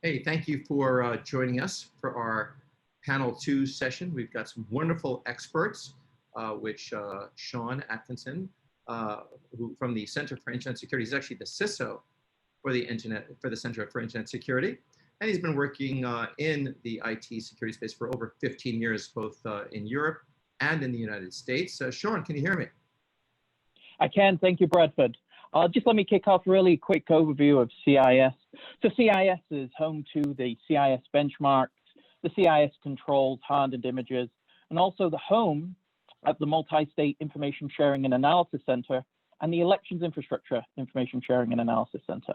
Hey, thank you for joining us for our panel 2 session. We've got some wonderful experts, which Sean Atkinson, who from the Center for Internet Security, he's actually the CISO for the Center for Internet Security, and he's been working in the IT security space for over 15 years, both in Europe and in the United States. Sean, can you hear me? I can. Thank you, Bradford. Just let me kick off really quick overview of CIS. So CIS is home to the CIS benchmarks, the CIS controls hardened images, and also the home of the Multi-State Information Sharing and Analysis Center and the Elections Infrastructure Information Sharing and Analysis Center.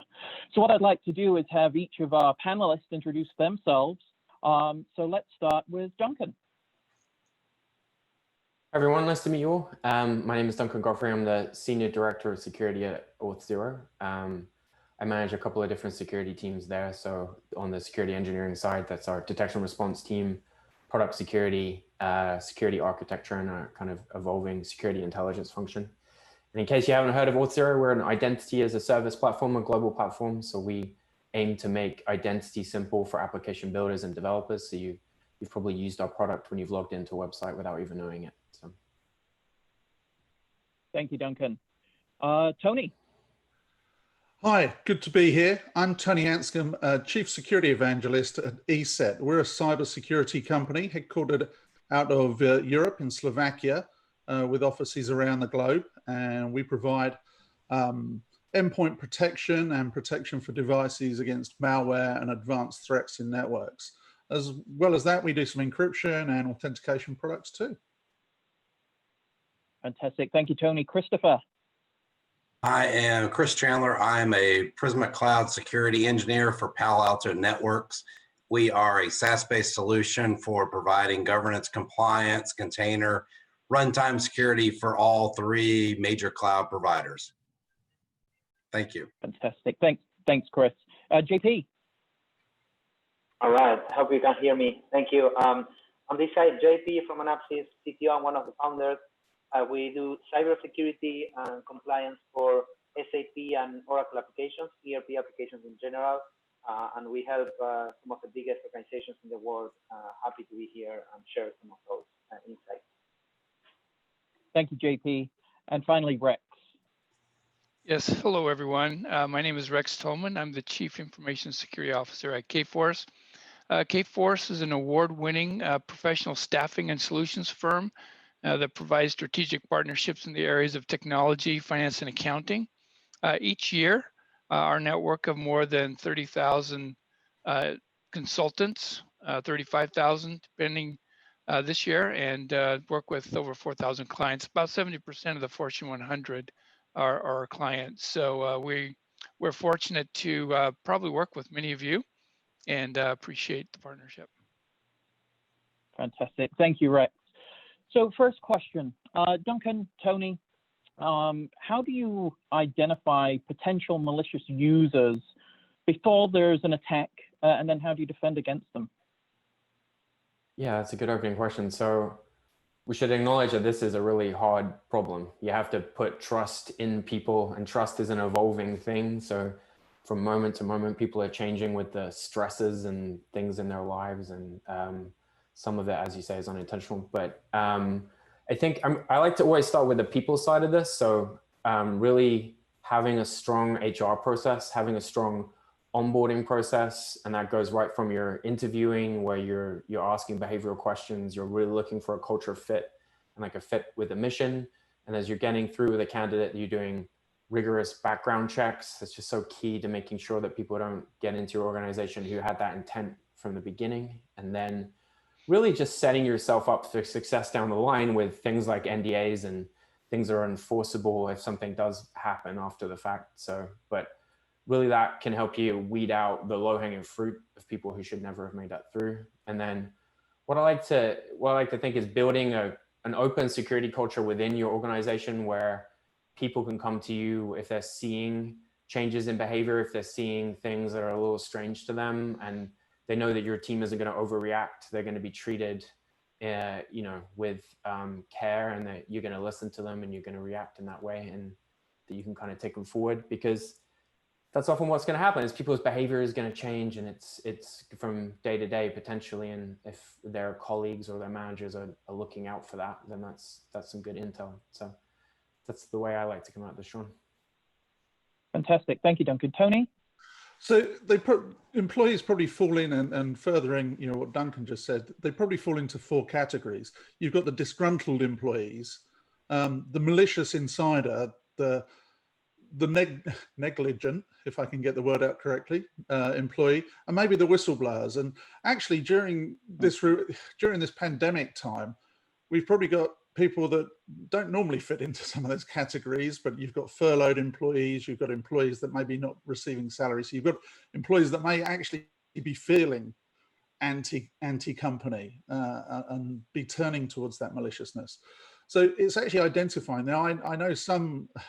So what I'd like to do is have each of our panelists introduce themselves. So let's start with Duncan. Hi everyone, nice to meet you all. My name is Duncan Goffrey. I'm the Senior Director of Security at Auth0. I manage a couple of different security teams there. So on the security engineering side, that's our detection response team, product security, security architecture, and a kind of evolving security intelligence function. And in case you haven't heard of Auth0, we're an identity as a service platform, a global platform. So we aim to make identity simple for application builders and developers. So you've probably used our product when you've logged into a website without even knowing it. So. Thank you, Duncan. Tony. Hi, good to be here. I'm Tony Anscombe, Chief Security Evangelist at ESET. We're a cybersecurity company headquartered out of Europe in Slovakia with offices around the globe. And we provide endpoint protection and protection for devices against malware and advanced threats in networks. As well as that, we do some encryption and authentication products too. Fantastic. Thank you, Tony. Christopher. I am Chris Chandler. I'm a Prisma Cloud security engineer for Palo Alto Networks. We are a SaaS-based solution for providing governance, compliance, container, runtime security for all three major cloud providers. Thank you. Fantastic. Thanks, Chris. JP. All right. I hope you can hear me. Thank you. On this side, JP from Onapsis, CTO. I'm one of the founders. We do cybersecurity and compliance for SAP and Oracle applications, ERP applications in general, and we help some of the biggest organizations in the world. Happy to be here and share some of those insights. Thank you, JP. And finally, Rex. Yes, hello everyone. My name is Rex Tolman. I'm the Chief Information Security Officer at Kforce. Kforce is an award-winning professional staffing and solutions firm that provides strategic partnerships in the areas of technology, finance, and accounting. Each year, our network of more than 30,000 consultants, 35,000 depending this year, and work with over 4,000 clients. About 70% of the Fortune 100 are our clients. So we're fortunate to probably work with many of you and appreciate the partnership. Fantastic. Thank you, Rex. So first question, Duncan, Tony, how do you identify potential malicious users before there's an attack, and then how do you defend against them? Yeah, that's a good opening question. So we should acknowledge that this is a really hard problem. You have to put trust in people, and trust is an evolving thing. So from moment to moment, people are changing with the stresses and things in their lives, and some of it, as you say, is unintentional. But I think I like to always start with the people side of this. So really having a strong HR process, having a strong onboarding process, and that goes right from your interviewing, where you're asking behavioral questions, you're really looking for a culture fit and like a fit with the mission. And as you're getting through with a candidate, you're doing rigorous background checks. It's just so key to making sure that people don't get into your organization who had that intent from the beginning. And then really just setting yourself up for success down the line with things like NDAs and things that are enforceable if something does happen after the fact. So, but really that can help you weed out the low-hanging fruit of people who should never have made that through. And then what I like to think is building an open security culture within your organization where people can come to you if they're seeing changes in behavior, if they're seeing things that are a little strange to them, and they know that your team isn't going to overreact. They're going to be treated, with care, and that you're going to listen to them and you're going to react in that way, and that you can kind of take them forward. Because that's often what's going to happen is people's behavior is going to change, and it's from day to day potentially. And if their colleagues or their managers are looking out for that, then that's some good intel. So that's the way I like to come at this, Sean. Fantastic. Thank you, Duncan. Tony? So employees probably fall in, and furthering, what Duncan just said, they probably fall into 4 categories. You've got the disgruntled employees, the malicious insider, the negligent, if I can get the word out correctly, employee, and maybe the whistleblowers. And actually, during this pandemic time, we've probably got people that don't normally fit into some of those categories, but you've got furloughed employees, you've got employees that may be not receiving salary. So you've got employees that may actually be feeling anti-company and be turning towards that maliciousness. So it's actually identifying. Now, I know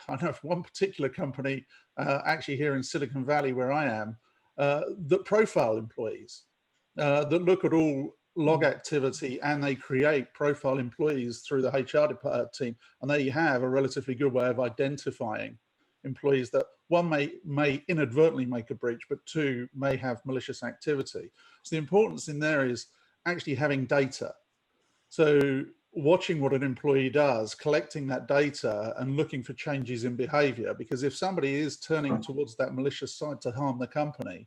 of one particular company actually here in Silicon Valley where I am that profile employees, that look at all log activity, and they create profile employees through the HR team. And there you have a relatively good way of identifying employees that, one, may inadvertently make a breach, but 2, may have malicious activity. So the importance in there is actually having data. So watching what an employee does, collecting that data and looking for changes in behavior, because if somebody is turning towards that malicious side to harm the company,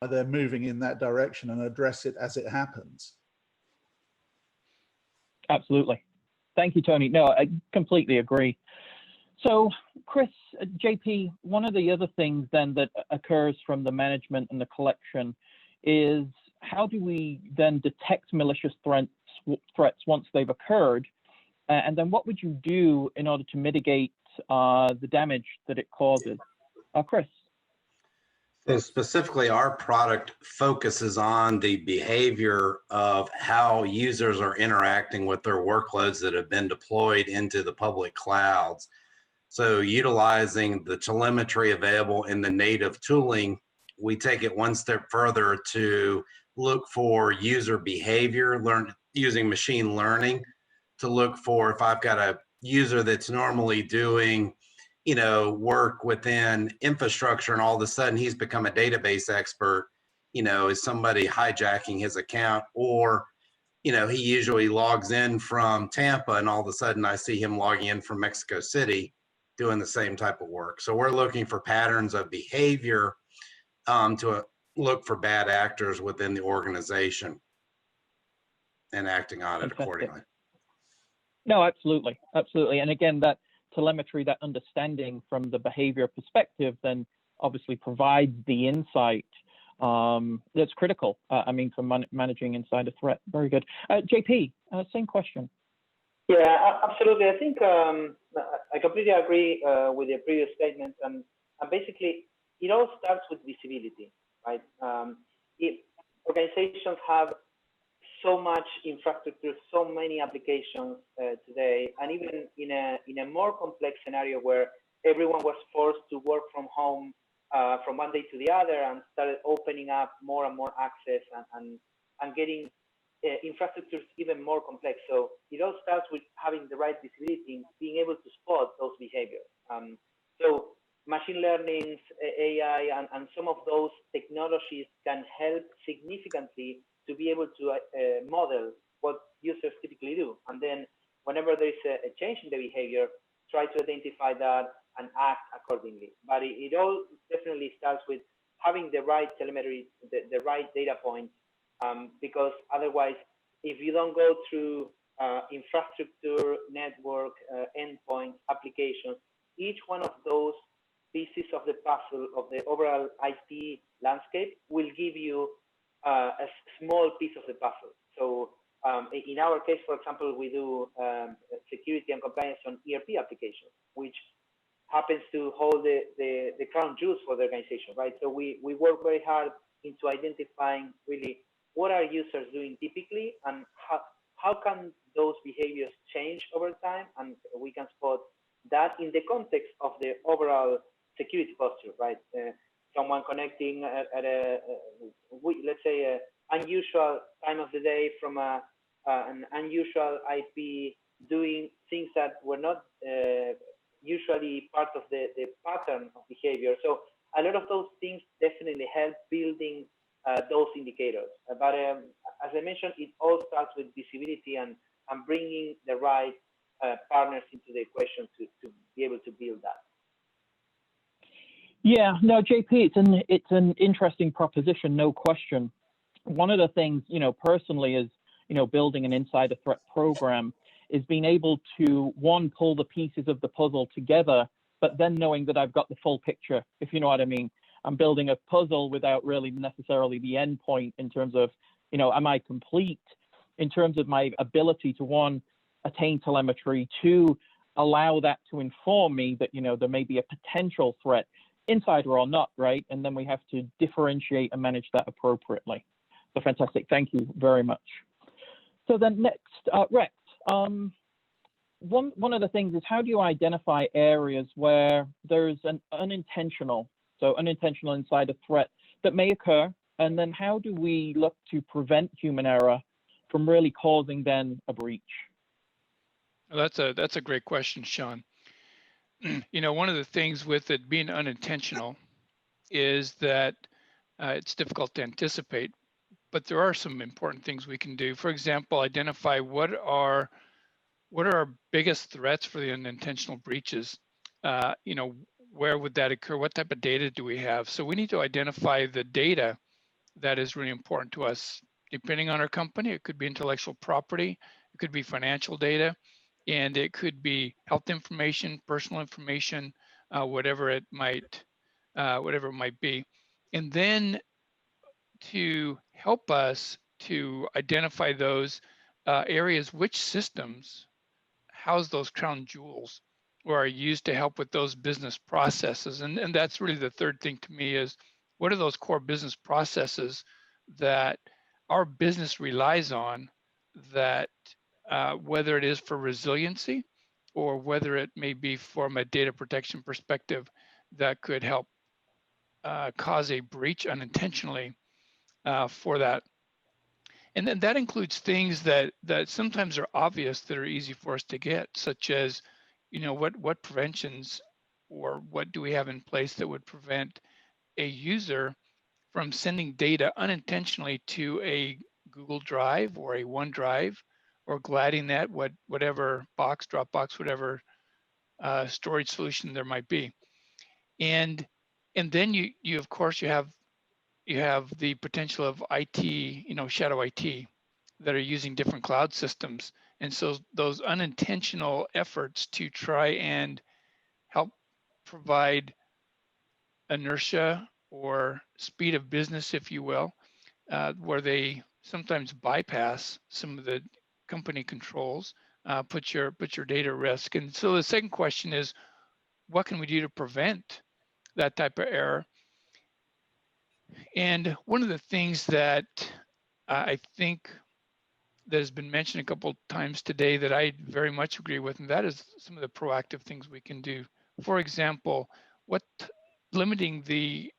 they're moving in that direction and address it as it happens. Absolutely. Thank you, Tony. No, I completely agree. So, Chris, JP, one of the other things then that occurs from the management and the collection is, how do we then detect malicious threats once they've occurred? And then what would you do in order to mitigate the damage that it causes? Chris. So specifically, our product focuses on the behavior of how users are interacting with their workloads that have been deployed into the public clouds. So utilizing the telemetry available in the native tooling, we take it one step further to look for user behavior, using machine learning to look for, if I've got a user that's normally doing work within infrastructure, and all of a sudden he's become a database expert, is somebody hijacking his account? Or, he usually logs in from Tampa, and all of a sudden I see him logging in from Mexico City doing the same type of work. So we're looking for patterns of behavior to look for bad actors within the organization and acting on it accordingly. No, absolutely. Absolutely. And again, that telemetry, that understanding from the behavior perspective, then obviously provides the insight that's critical, for managing insider threat. Very good. JP, same question. Yeah, absolutely. I think I completely agree with your previous statements. And basically, it all starts with visibility, right? If organizations have so much infrastructure, so many applications today, and even in a more complex scenario where everyone was forced to work from home from one day to the other, and started opening up more and more access and getting infrastructures even more complex. So it all starts with having the right visibility, being able to spot those behaviors. So machine learning, AI, and some of those technologies can help significantly to be able to model what users typically do. And then whenever there is a change in the behavior, try to identify that and act accordingly. But it all definitely starts with having the right telemetry, the right data points, because otherwise, if you don't go through infrastructure, network, endpoints, applications, each one of those pieces of the puzzle of the overall IT landscape will give you a small piece of the puzzle. So in our case, for example, we do security and compliance on ERP applications, which happens to hold the crown jewels for the organization, right? So we work very hard into identifying really what are users doing typically, and how can those behaviors change over time, and we can spot that in the context of the overall security posture, right? Someone connecting at let's say, an unusual time of the day from an unusual IP doing things that were not usually part of the pattern of behavior. So a lot of those things definitely help building those indicators. But as I mentioned, it all starts with visibility and bringing the right partners into the equation to be able to build that. Yeah, no, JP, it's an interesting proposition, no question. One of the things, personally is, building an insider threat program is being able to, one, pull the pieces of the puzzle together, but then knowing that I've got the full picture, if you know what I mean. I'm building a puzzle without really necessarily the end point in terms of, am I complete in terms of my ability to, one, attain telemetry, two, allow that to inform me that, there may be a potential threat, insider or not, right? And then we have to differentiate and manage that appropriately. So fantastic, thank you very much. So then next, Rex, one of the things is, how do you identify areas where there's an unintentional insider threat that may occur? And then how do we look to prevent human error from really causing then a breach? Well, that's a great question, Sean. One of the things with it being unintentional is that it's difficult to anticipate, but there are some important things we can do. For example, identify what are our biggest threats for the unintentional breaches. Where would that occur? What type of data do we have? So we need to identify the data that is really important to us. Depending on our company, it could be intellectual property, it could be financial data, and it could be health information, personal information, whatever it might be. And then to help us to identify those areas, which systems house those crown jewels or are used to help with those business processes. And that's really the third thing to me is, what are those core business processes that our business relies on, that whether it is for resiliency or whether it may be from a data protection perspective, that could help cause a breach unintentionally for that. And then that includes things that sometimes are obvious, that are easy for us to get, such as, what preventions or what do we have in place that would prevent a user from sending data unintentionally to a Google Drive or a OneDrive or GladdyNet, whatever box, Dropbox, whatever storage solution there might be. And then you of course you have the potential of IT, shadow IT, that are using different cloud systems. And so those unintentional efforts to try and help provide inertia or speed of business, if you will, where they sometimes bypass some of the company controls, put your data at risk. And so the second question is, what can we do to prevent that type of error? And one of the things that I think that has been mentioned a couple of times today that I very much agree with, and that is some of the proactive things we can do. For example, limiting the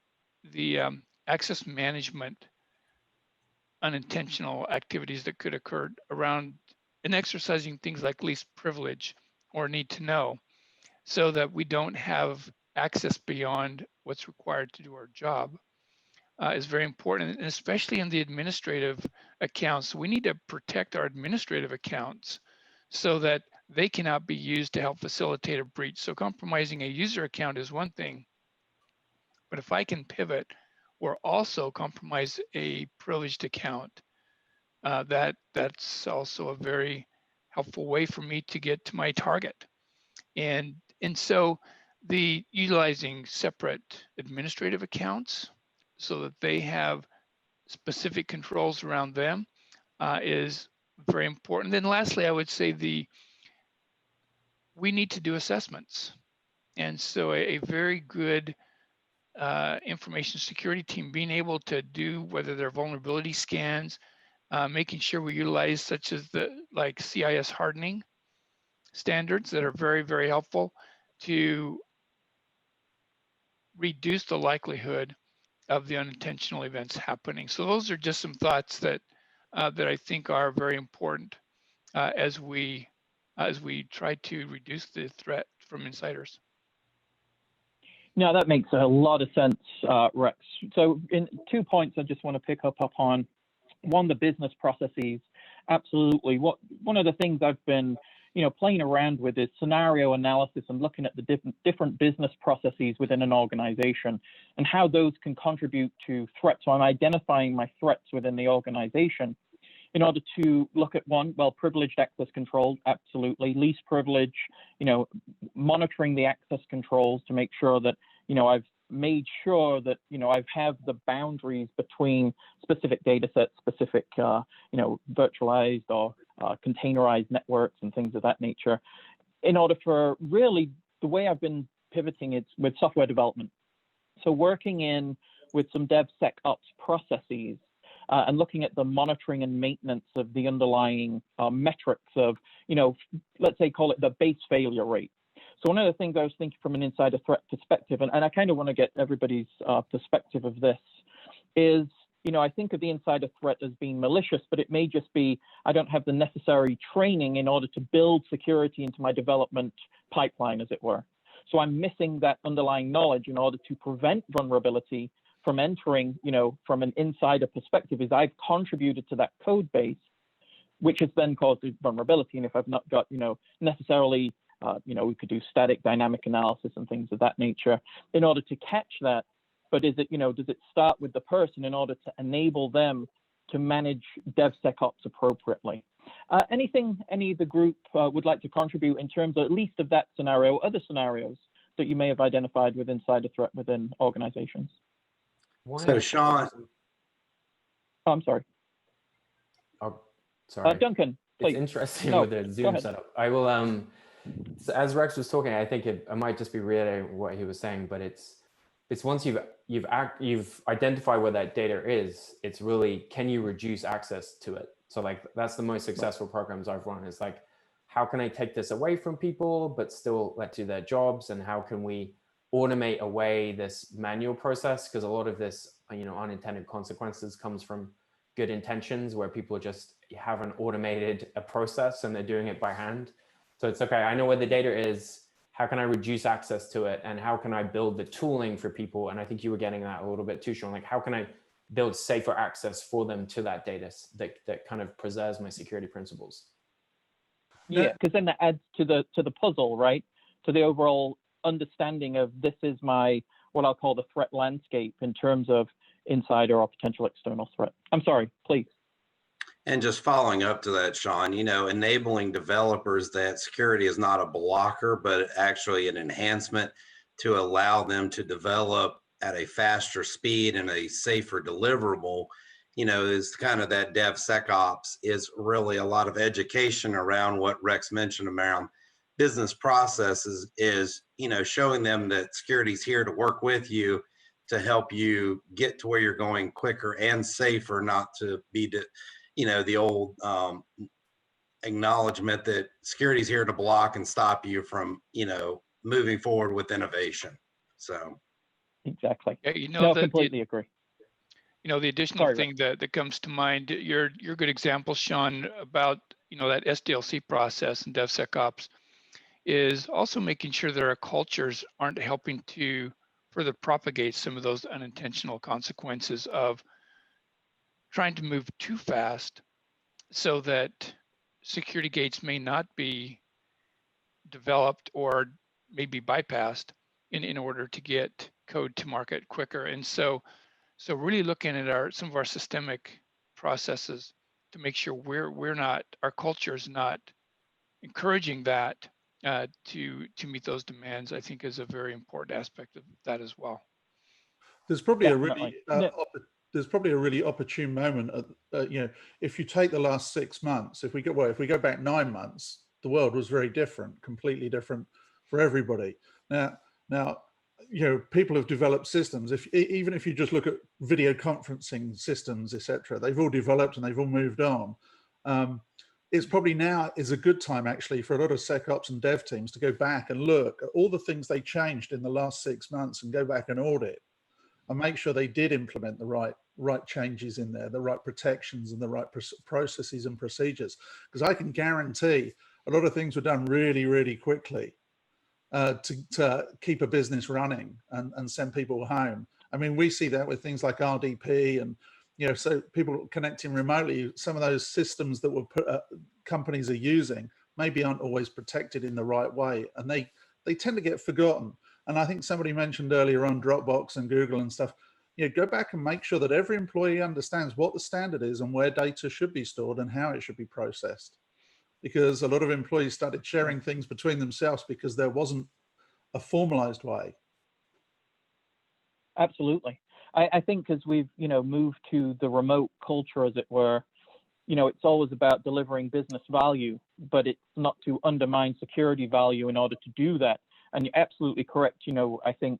access management unintentional activities that could occur around, and exercising things like least privilege or need to know, so that we don't have access beyond what's required to do our job. Is very important, and especially in the administrative accounts. We need to protect our administrative accounts so that they cannot be used to help facilitate a breach. So compromising a user account is one thing, but if I can pivot or also compromise a privileged account, that's also a very helpful way for me to get to my target. And so the utilizing separate administrative accounts so that they have specific controls around them is very important. Then lastly, I would say we need to do assessments. And so a very good information security team being able to do, whether they're vulnerability scans, making sure we utilize such as like CIS hardening standards that are very, very helpful to reduce the likelihood of the unintentional events happening. So those are just some thoughts that I think are very important as we as we try to reduce the threat from insiders. No, that makes a lot of sense, Rex. So in 2 points I just want to pick up on. One, the business processes. Absolutely. One of the things I've been playing around with is scenario analysis and looking at the different business processes within an organization and how those can contribute to threats. So I'm identifying my threats within the organization in order to look at one, well, privileged access controls, absolutely. Least privilege, monitoring the access controls to make sure that, I've made sure that, I have the boundaries between specific data sets, specific, virtualized or containerized networks and things of that nature, in order for really the way I've been pivoting is with software development. So working with some DevSecOps processes and looking at the monitoring and maintenance of the underlying metrics of, let's say call it the base failure rate. So one of the things I was thinking from an insider threat perspective, and I kind of want to get everybody's perspective of this, is, I think of the insider threat as being malicious, but it may just be I don't have the necessary training in order to build security into my development pipeline, as it were. So I'm missing that underlying knowledge in order to prevent vulnerability from entering, from an insider perspective, is I've contributed to that code base, which has then caused the vulnerability. And if I've not got, necessarily, we could do static dynamic analysis and things of that nature in order to catch that. But is it, does it start with the person in order to enable them to manage DevSecOps appropriately? Anything any of the group would like to contribute in terms of at least of that scenario, other scenarios that you may have identified with insider threat within organizations? So Sean. Oh, I'm sorry. Oh, sorry. Duncan, please. It's interesting with the Zoom setup. I will, so as Rex was talking, I think I might just be reiterating what he was saying, but it's once you've identified where that data is, it's really, can you reduce access to it? So like, that's the most successful programs I've run. It's like, how can I take this away from people, but still let do their jobs? And how can we automate away this manual process? Because a lot of this, unintended consequences comes from good intentions where people just haven't automated a process and they're doing it by hand. So it's okay, I know where the data is. How can I reduce access to it? And how can I build the tooling for people? And I think you were getting that a little bit too, Sean. Like, how can I build safer access for them to that data that kind of preserves my security principles? Yeah, because then that adds to the puzzle, right? To the overall understanding of this is my, what I'll call the threat landscape in terms of insider or potential external threat. I'm sorry, please. And just following up to that, Sean, enabling developers that security is not a blocker, but actually an enhancement to allow them to develop at a faster speed and a safer deliverable, is kind of that DevSecOps is really a lot of education around what Rex mentioned around business processes is, showing them that security is here to work with you to help you get to where you're going quicker and safer, not to be the old acknowledgement that security is here to block and stop you from, moving forward with innovation. So. Exactly. Yeah, no, completely agree. The additional thing that comes to mind, your good example, Sean, about, that SDLC process and DevSecOps is also making sure that our cultures aren't helping to further propagate some of those unintentional consequences of trying to move too fast so that security gates may not be developed or maybe bypassed in order to get code to market quicker. And so really looking at some of our systemic processes to make sure our culture is not encouraging that to meet those demands, I think is a very important aspect of that as well. There's probably there's probably a really opportune moment. If you take the last 6 months, if we go back 9 months, the world was very different, completely different for everybody. Now, people have developed systems. Even if you just look at video conferencing systems, etc., they've all developed and they've all moved on. It's probably now is a good time actually for a lot of SecOps and dev teams to go back and look at all the things they changed in the last 6 months and go back and audit and make sure they did implement the right changes in there, the right protections and the right processes and procedures. Because I can guarantee a lot of things were done really, really quickly to keep a business running and send people home. I mean, we see that with things like RDP and, so people connecting remotely, some of those systems that were companies are using maybe aren't always protected in the right way, and they tend to get forgotten. And I think somebody mentioned earlier on Dropbox and Google and stuff. Go back and make sure that every employee understands what the standard is and where data should be stored and how it should be processed. Because a lot of employees started sharing things between themselves because there wasn't a formalized way. Absolutely. I think as we've, moved to the remote culture, as it were, it's always about delivering business value, but it's not to undermine security value in order to do that. And you're absolutely correct. I think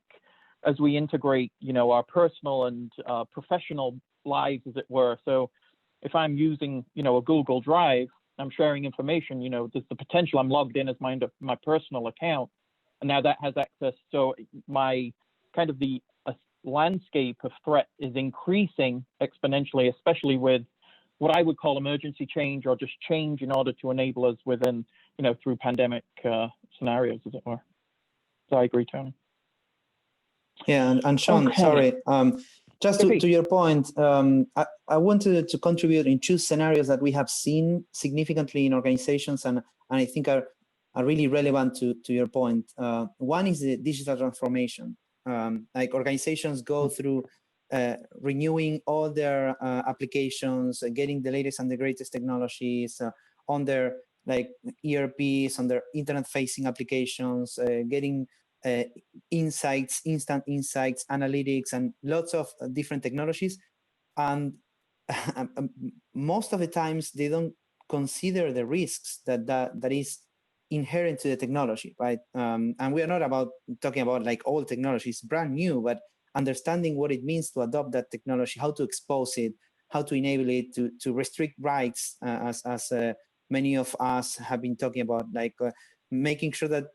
as we integrate, our personal and professional lives, as it were. So if I'm using, a Google Drive, I'm sharing information, there's the potential I'm logged in as my personal account, and now that has access. So my kind of the landscape of threat is increasing exponentially, especially with what I would call emergency change or just change in order to enable us within, through pandemic scenarios, as it were. So I agree, Tony. Yeah, and Sean, Okay. Sorry, just to your point, I wanted to contribute in two scenarios that we have seen significantly in organizations and I think are really relevant to your point. One is the digital transformation. Like organizations go through renewing all their applications, getting the latest and the greatest technologies on their ERPs, on their internet-facing applications, getting insights, instant insights, analytics, and lots of different technologies. And most of the times they don't consider the risks that is inherent to the technology, right? And we are not talking about old technology, it's brand new, but understanding what it means to adopt that technology, how to expose it, how to enable it, to restrict rights, as many of us have been talking about, making sure that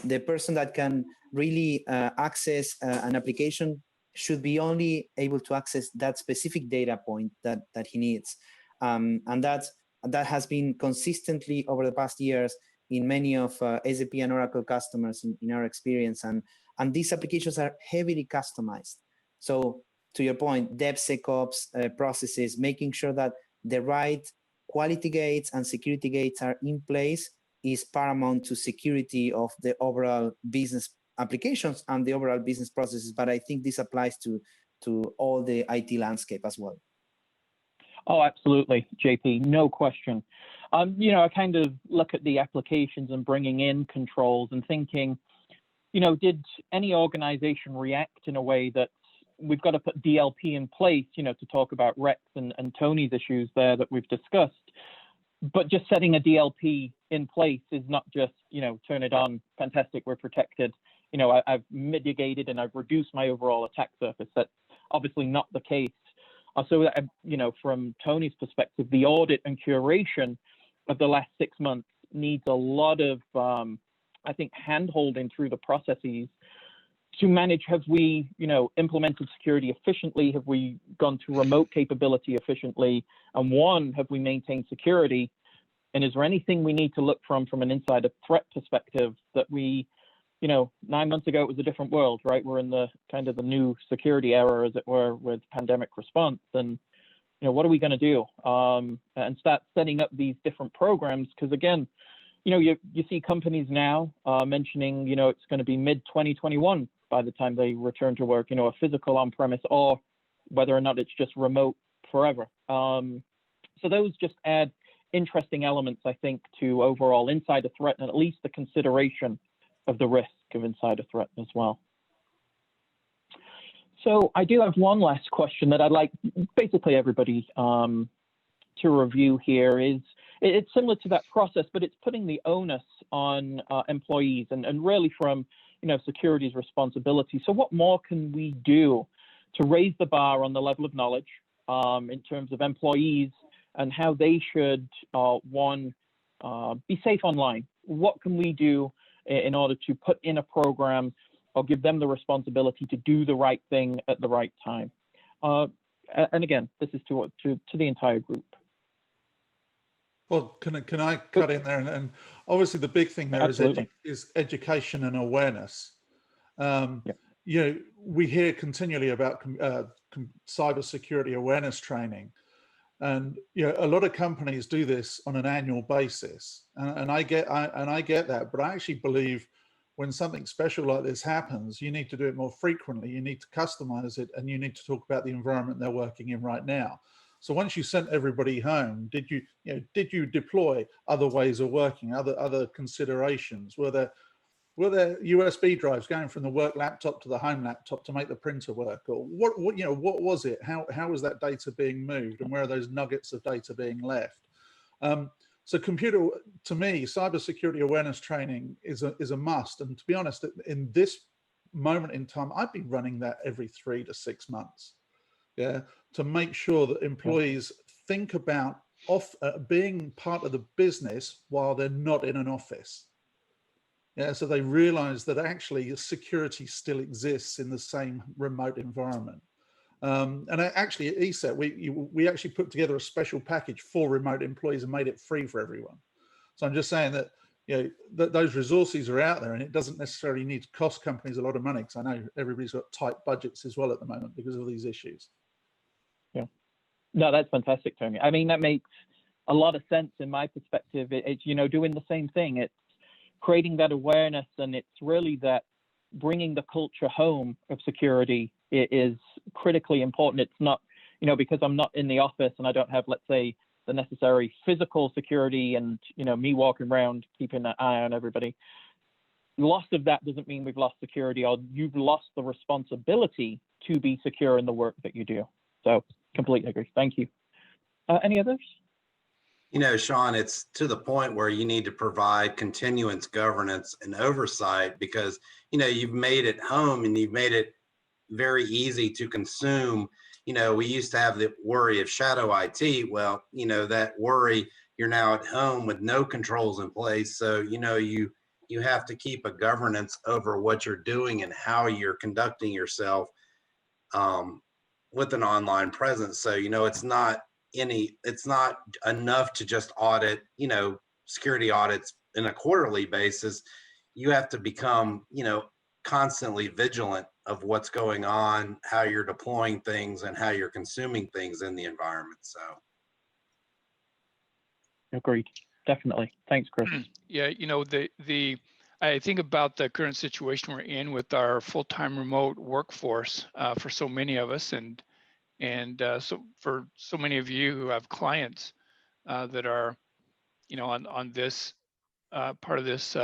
the person that can really access an application should be only able to access that specific data point that he needs. And that has been consistently over the past years in many of SAP and Oracle customers in our experience. And these applications are heavily customized. So to your point, DevSecOps processes, making sure that the right quality gates and security gates are in place is paramount to security of the overall business applications and the overall business processes. But I think this applies to all the IT landscape as well. Oh, absolutely, JP, no question. I kind of look at the applications and bringing in controls and thinking, did any organization react in a way that we've got to put DLP in place, to talk about Rex and Tony's issues there that we've discussed. But just setting a DLP in place is not just, turn it on, fantastic, we're protected. I've mitigated and I've reduced my overall attack surface. That's obviously not the case. So, from Tony's perspective, the audit and curation of the last 6 months needs a lot of, I think, hand-holding through the processes to manage. Have we, implemented security efficiently? Have we gone to remote capability efficiently? And have we maintained security? And is there anything we need to look from an insider threat perspective that we, 9 months ago, it was a different world, right? We're in the kind of the new security era, as it were, with pandemic response. And, what are we going to do? And start setting up these different programs. Because again, you see companies now mentioning, it's going to be mid-2021 by the time they return to work, a physical on-premise, or whether or not it's just remote forever. So those just add interesting elements, I think, to overall insider threat and at least the consideration of the risk of insider threat as well. So I do have one last question that I'd like basically everybody to review here. It's similar to that process, but it's putting the onus on employees and really from security's responsibility. So what more can we do to raise the bar on the level of knowledge in terms of employees and how they should be safe online? What can we do in order to put in a program or give them the responsibility to do the right thing at the right time? And again, this is to the entire group. Well, can I cut in there? And obviously the big thing there is education and awareness. You know, we hear continually about cybersecurity awareness training, and you know, a lot of companies do this on an annual basis, and I get that, but I actually believe when something special like this happens, you need to do it more frequently. You need to customize it, and you need to talk about the environment they're working in right now. So once you sent everybody home, did you deploy other ways of working, other considerations? Were there USB drives going from the work laptop to the home laptop to make the printer work, or what was it? How was that data being moved, and where are those nuggets of data being left? So to me, cybersecurity awareness training is a must. And to be honest, in this moment in time, I've been running that every 3 to 6 months, to make sure that employees think about being part of the business while they're not in an office. So they realize that actually security still exists in the same remote environment. And actually at ESET, we actually put together a special package for remote employees and made it free for everyone. So I'm just saying that, you know, that those resources are out there, and it doesn't necessarily need to cost companies a lot of money, because I know everybody's got tight budgets as well at the moment because of these issues. Yeah, no, that's fantastic, Tony. I mean, that makes a lot of sense in my perspective. It's, you know, doing the same thing. It's creating that awareness, and it's really that bringing the culture home of security is critically important. It's not, you know, because I'm not in the office and I don't have, let's say, the necessary physical security and, you know, me walking around keeping an eye on everybody. Loss of that doesn't mean we've lost security, or you've lost the responsibility to be secure in the work that you do. So completely agree. Thank you. Any others? You know, Sean, it's to the point where you need to provide continuance governance and oversight, because, you know, you've made it home and you've made it very easy to consume. You know, we used to have the worry of shadow IT. Well, you know, that worry, you're now at home with no controls in place. So, you know, you have to keep a governance over what you're doing and how you're conducting yourself with an online presence. So, you know, it's not enough to just audit, you know, security audits in a quarterly basis. You have to become, you know, constantly vigilant of what's going on, how you're deploying things, and how you're consuming things in the environment. So agreed, definitely. Thanks, Chris. Yeah, you know, I think about the current situation we're in with our full-time remote workforce for so many of us, and so for so many of you who have clients that are, you know, on this part of this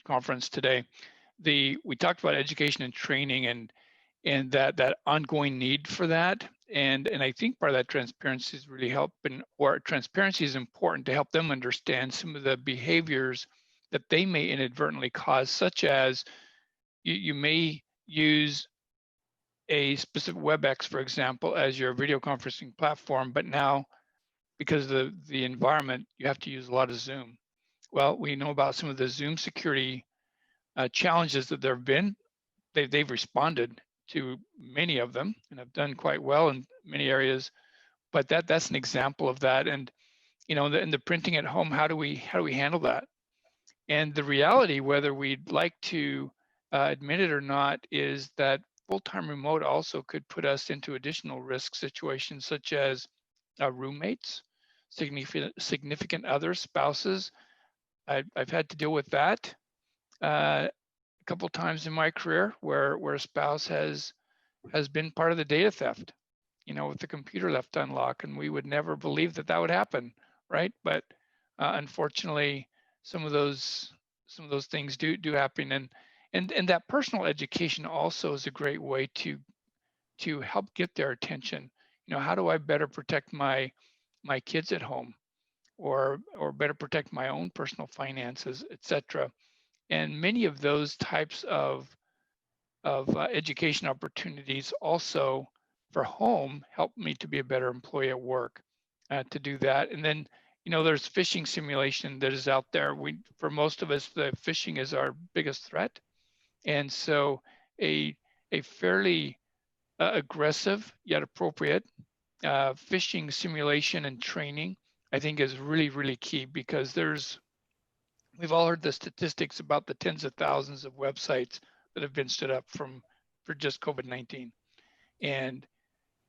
conference today. We talked about education and training and that ongoing need for that. And I think part of that transparency is really helping, or transparency is important to help them understand some of the behaviors that they may inadvertently cause, such as you may use a specific WebEx, for example, as your video conferencing platform, but now because of the environment, you have to use a lot of Zoom. Well, we know about some of the Zoom security challenges that there have been. They've responded to many of them and have done quite well in many areas, but that's an example of that. And you know, in the printing at home, how do we handle that? And the reality, whether we'd like to admit it or not, is that full-time remote also could put us into additional risk situations, such as roommates, significant others, spouses. I've had to deal with that a couple times in my career, where a spouse has been part of the data theft, you know, with the computer left unlocked, and we would never believe that would happen, right? But unfortunately, some of those things do happen, and that personal education also is a great way to help get their attention. You know, how do I better protect my kids at home, or better protect my own personal finances, etc. And many of those types of education opportunities also for home help me to be a better employee at work to do that. And then, you know, there's phishing simulation that is out there. For most of us, the phishing is our biggest threat. And so a fairly aggressive yet appropriate phishing simulation and training I think is really, really key, because we've all heard the statistics about the tens of thousands of websites that have been stood up for just COVID-19. And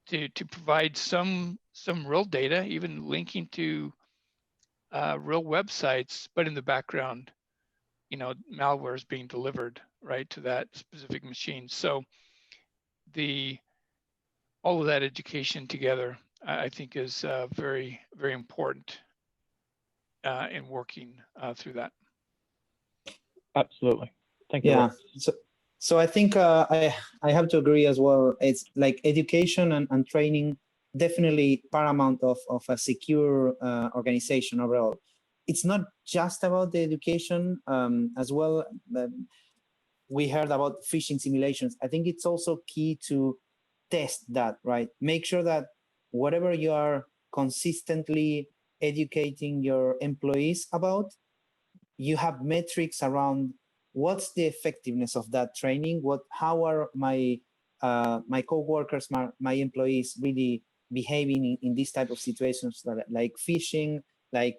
to provide some real data, even linking to real websites, but in the background, malware is being delivered right to that specific machine. So all of that education together, I think, is very, very important in working through that. Absolutely. Thank you. Yeah. Rex. So I think I have to agree as well. It's like education and training, definitely paramount of a secure organization overall. It's not just about the education as well. We heard about phishing simulations. I think it's also key to test that, right? Make sure that whatever you are consistently educating your employees about, you have metrics around what's the effectiveness of that training, how are my co-workers, my employees really behaving in these type of situations, like phishing, like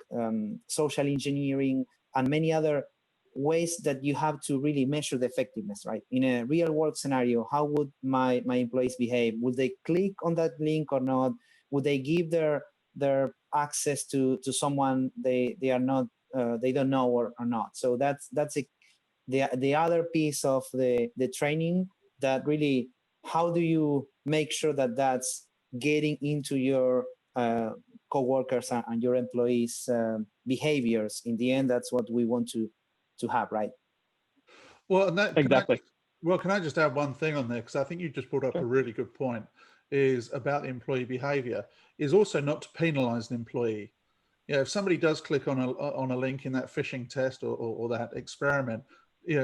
social engineering, and many other ways that you have to really measure the effectiveness, right? In a real world scenario, how would my employees behave? Would they click on that link or not? Would they give their access to someone they are not they don't know or not? So that's the other piece of the training, that really, how do you make sure that that's getting into your co-workers and your employees' behaviors? In the end, that's what we want to have, right? Well, and that, Exactly. can I just add one thing on there? Because I think you just brought up a really good point, is about the employee behavior, is also not to penalize an employee. If somebody does click on a link in that phishing test or that experiment,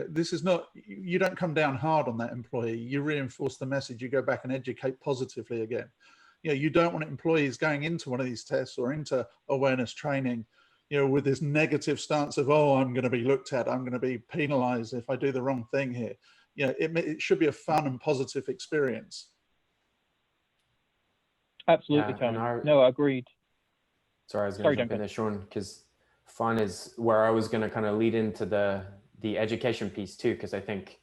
this is not, you don't come down hard on that employee. You reinforce the message, you go back and educate positively again. You don't want employees going into one of these tests or into awareness training, with this negative stance of, oh, I'm going to be looked at, I'm going to be penalized if I do the wrong thing here. It should be a fun and positive experience. Absolutely, Tony. No, agreed. Sorry, I was going to jump in there, Sean, because fun is where I was going to kind of lead into the education piece too, because I think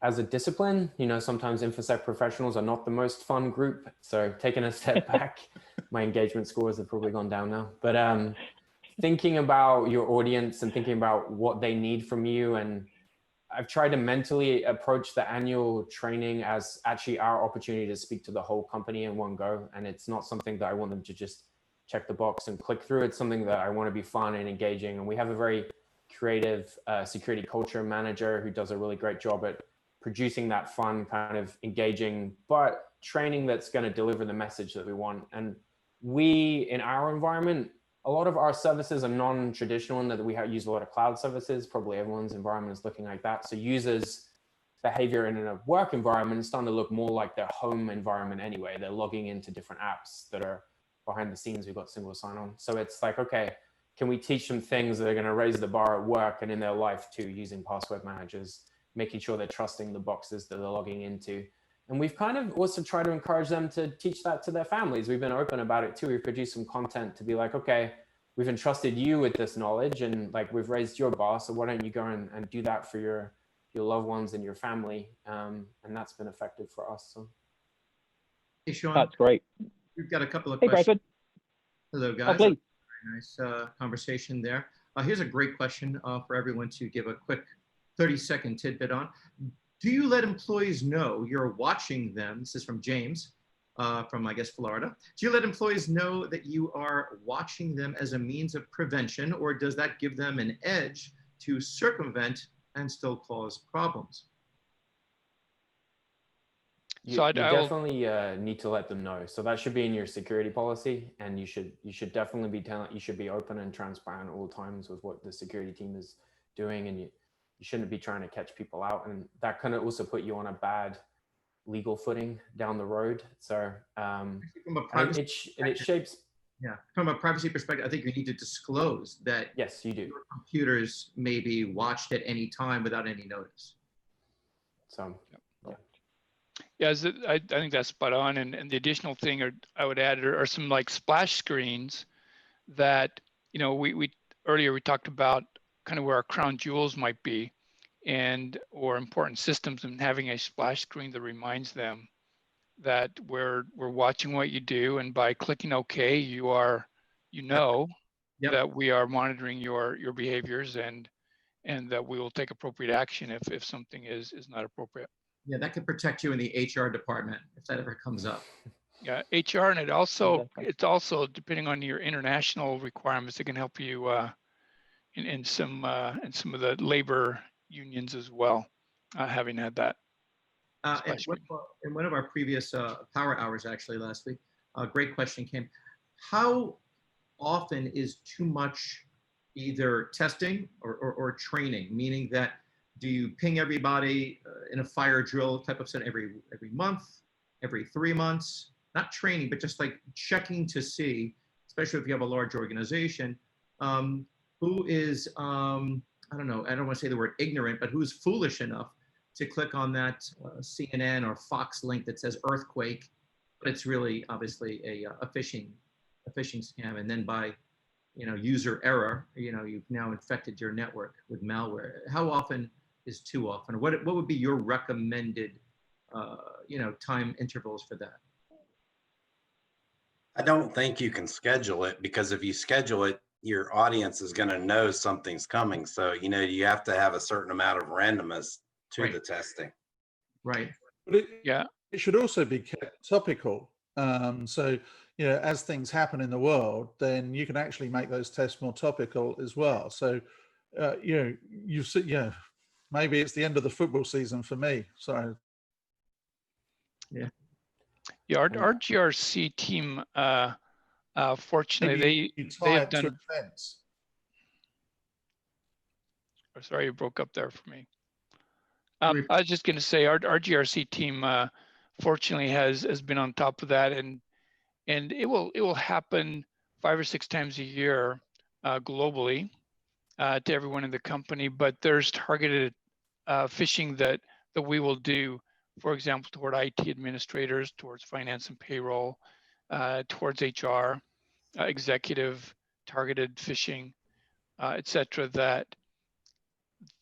as a discipline, sometimes InfoSec professionals are not the most fun group. So taking a step back, my engagement scores have probably gone down now. But thinking about your audience and thinking about what they need from you, and I've tried to mentally approach the annual training as actually our opportunity to speak to the whole company in one go. And it's not something that I want them to just check the box and click through. It's something that I want to be fun and engaging. And we have a very creative security culture manager who does a really great job at producing that fun, kind of engaging, but training that's going to deliver the message that we want. And we, in our environment, a lot of our services are non-traditional in that we use a lot of cloud services. Probably everyone's environment is looking like that. So users' behavior in a work environment is starting to look more like their home environment anyway. They're logging into different apps that are behind the scenes. We've got single sign-on. So it's like, okay, can we teach them things that are going to raise the bar at work and in their life too, using password managers, making sure they're trusting the boxes that they're logging into. And we've kind of also tried to encourage them to teach that to their families. We've been open about it too. We've produced some content to be like, okay, we've entrusted you with this knowledge and like we've raised your bar, so why don't you go and do that for your loved ones and your family? And that's been effective for us. So. Hey, Sean. That's great. We've got a couple of questions. Bradford. Hello, guys. Oh, please. Very nice conversation there. Here's a great question for everyone to give a quick 30-second tidbit on. Do you let employees know you're watching them? This is from James from, I guess, Florida. Do you let employees know that you are watching them as a means of prevention, or does that give them an edge to circumvent and still cause problems? You definitely need to let them know. So that should be in your security policy, and you should definitely be you should be open and transparent at all times with what the security team is doing, and you shouldn't be trying to catch people out, and that kind of also put you on a bad legal footing down the road. So it shapes. Yeah, from a privacy perspective, I think you need to disclose that. Yes, you do. Your computers may be watched at any time without any notice. So. Yeah, I think that's spot on. And the additional thing I would add are some like splash screens that, you know, we earlier we talked about kind of where our crown jewels might be, or important systems, and having a splash screen that reminds them that we're watching what you do, and by clicking OK, you know Yep. that we are monitoring your behaviors, and that we will take appropriate action if something is not appropriate. Yeah, that could protect you in the HR department if that ever comes up. Yeah, HR, and Exactly. it's also depending on your international requirements, it can help you in some of the labor unions as well, having had that. In one of our previous power hours, actually last week, a great question came. How often is too much either testing or training? Meaning that, do you ping everybody in a fire drill type of setting every month, every 3 months? Not training, but just like checking to see, especially if you have a large organization, who is, I don't know, I don't want to say the word ignorant, but who's foolish enough to click on that CNN or Fox link that says earthquake, but it's really obviously a phishing scam. And then by, you know, user error, you know, you've now infected your network with malware. How often is too often? Or what would be your recommended, you know, time intervals for that? I don't think you can schedule it, because if you schedule it, your audience is going to know something's coming. So, you know, you have to have a certain amount of randomness to Right. the testing. Right. But Yeah. it should also be kept topical. So, you know, as things happen in the world, then you can actually make those tests more topical as well. So, you know, yeah, maybe it's the end of the football season for me. Sorry. Yeah, our GRC team, fortunately, they have done. Oh, sorry, you broke up there for me. I was just going to say our GRC team, fortunately, has been on top of that, and it will happen 5 or 6 times a year globally to everyone in the company. But there's targeted phishing that we will do, for example, toward IT administrators, towards finance and payroll, towards HR, executive targeted phishing, etc.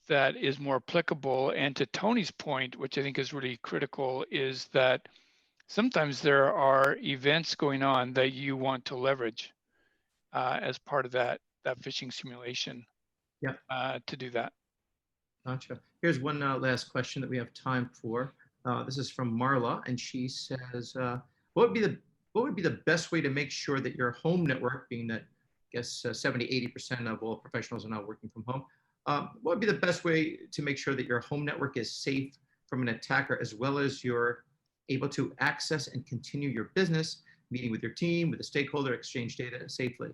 That is more applicable. And to Tony's point, which I think is really critical, is that sometimes there are events going on that you want to leverage as part of that phishing simulation. Yeah. To do that. Gotcha. Here's one last question that we have time for. This is from Marla, and she says, what would be the best way to make sure that your home network, being that I guess 70-80% of all professionals are now working from home, what would be the best way to make sure that your home network is safe from an attacker, as well as you're able to access and continue your business, meeting with your team, with the stakeholder, exchange data safely?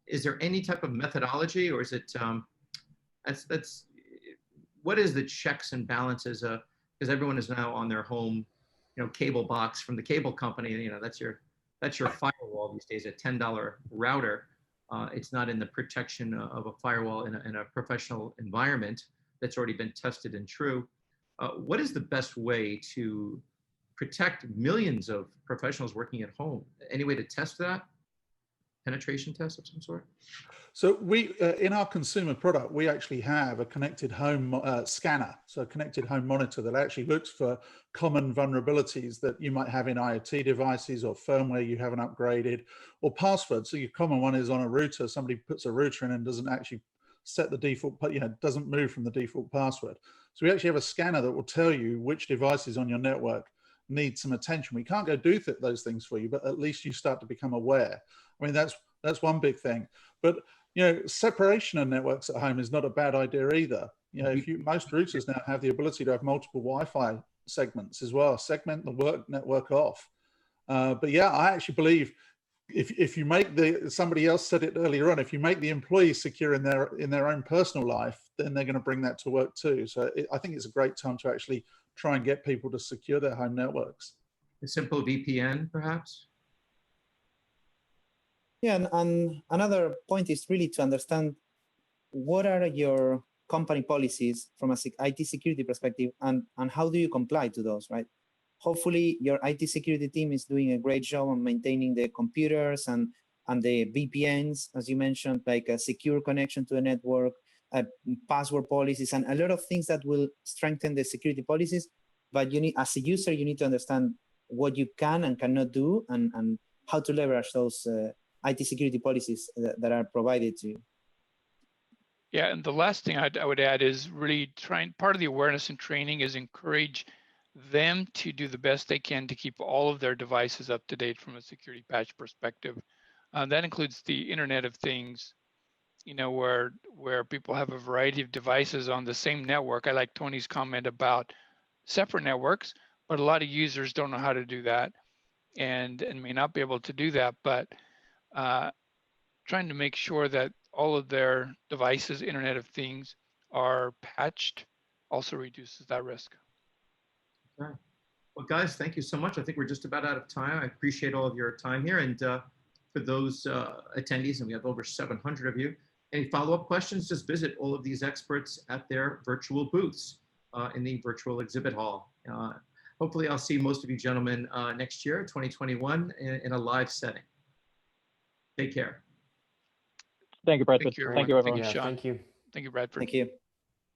Is there any type of methodology, or is it, what is the checks and balances? Because everyone is now on their home, you know, cable box from the cable company. You know, that's your firewall these days, a $10 router. It's not in the protection of a firewall in a professional environment that's already been tested and true. What is the best way to protect millions of professionals working at home? Any way to test that? Penetration test of some sort? So we, in our consumer product, we actually have a connected home scanner, so a connected home monitor that actually looks for common vulnerabilities that you might have in IoT devices or firmware you haven't upgraded, or passwords. So your common one is on a router, somebody puts a router in and doesn't actually set the default, you know, doesn't move from the default password. So we actually have a scanner that will tell you which devices on your network need some attention. We can't go do those things for you, but at least you start to become aware. I mean, that's one big thing. But you know, separation of networks at home is not a bad idea either. You know, most routers now have the ability to have multiple Wi-Fi segments as well, segment the work network off. But yeah, I actually believe if you make somebody else said it earlier on, if you make the employees secure in their own personal life, then they're going to bring that to work too. So I think it's a great time to actually try and get people to secure their home networks. A simple VPN, perhaps? Yeah, and another point is really to understand what are your company policies from an IT security perspective, and how do you comply to those, right? Hopefully your IT security team is doing a great job on maintaining the computers and and the VPNs, as you mentioned, like a secure connection to a network, password policies, and a lot of things that will strengthen the security policies. But you need, as a user, you need to understand what you can and cannot do, and how to leverage those IT security policies that are provided to you. Yeah, and the last thing I would add is really part of the awareness and training is encourage them to do the best they can to keep all of their devices up to date from a security patch perspective. That includes the Internet of Things, where people have a variety of devices on the same network. I like Tony's comment about separate networks, but a lot of users don't know how to do that and may not be able to do that. But trying to make sure that all of their devices, Internet of Things, are patched also reduces that risk. Okay. Well, guys, thank you so much. I think we're just about out of time. I appreciate all of your time here. And for those attendees, and we have over 700 of you, any follow-up questions, just visit all of these experts at their virtual booths in the virtual exhibit hall. Hopefully, I'll see most of you gentlemen next year, 2021, in a live setting. Take care. Thank you, Bradford. Thank you, Thank you, everyone. Yeah, Sean. thank you. Thank you, Bradford. Thank you.